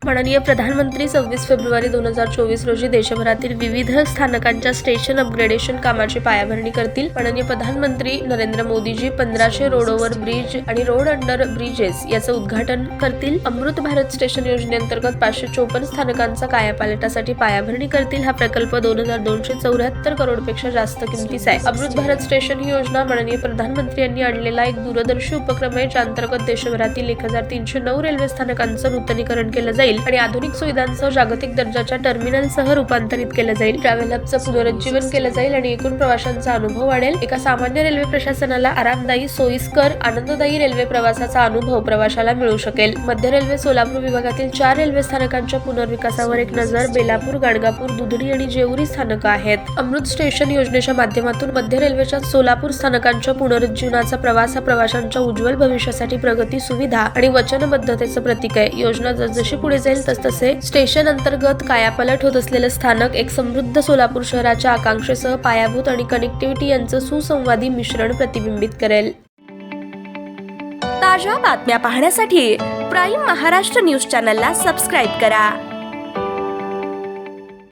माननीय प्रधानमंत्री 26 फेब्रुवारी 2024 रोजी देशभरातील विविध स्थानकांच्या स्टेशन अपग्रेडेशन कामाची पायाभरणी करतील। माननीय प्रधानमंत्री Narendra Modiji 1500 road over bridge आणि रोड अंडर ब्रिजेस याचं उद्घाटन करतील। अमृत भारत स्टेशन योजनेअंतर्गत 554 स्थानकांचा कायापालटासाठी पायाभरणी करतील। हा प्रकल्प 2274 करोडपेक्षा जास्त किमतीचा आहे। अमृत भारत स्टेशन ही योजना माननीय प्रधानमंत्री यांनी आणलेला एक दूरदर्शी उपक्रम आहे, ज्या अंतर्गत देशभरातील 1309 रेल्वे स्थानकांचं नूतनीकरण केलं जाईल आणि आधुनिक सुविधांसह जागतिक दर्जाच्या टर्मिनलसह रूपांतरित केलं जाईल। ट्रॅव्हल हबचं पुनरुज्जीवन केलं जाईल आणि एकूण प्रवाशांचा अनुभव वाढेल। एका सामान्य रेल्वे प्रशासनाला आरामदायी, सोयीस्कर, आनंददायी रेल्वे प्रवासाचा अनुभव प्रवाशाला मिळू शकेल। मध्य रेल्वे सोलापूर विभागातील 4 रेल्वे स्थानकांच्या पुनर्विकासावर एक नजर। बेलापूर, गाणगापूर, दुधनी आणि जेऊरी स्थानकं आहेत। अमृत स्टेशन योजनेच्या माध्यमातून मध्य रेल्वेच्या सोलापूर स्थानकांच्या पुनरुज्जीवनाचा प्रवास हा प्रवाशांच्या उज्ज्वल भविष्यासाठी प्रगती, सुविधा आणि वचनबद्धतेचं प्रतीक आहे। योजना जसजशी पुढे जाईल तसतसे स्टेशन अंतर्गत कायापालट होत असलेलं स्थानक एक समृद्ध सोलापूर शहराच्या आकांक्षेसह पायाभूत आणि कनेक्टिव्हिटी यांचं सुसंवादी मिश्रण प्रतिबिंबित करेल। ताज्या बातम्या पाहण्यासाठी प्राईम महाराष्ट्र न्यूज चॅनलला सबस्क्राईब करा।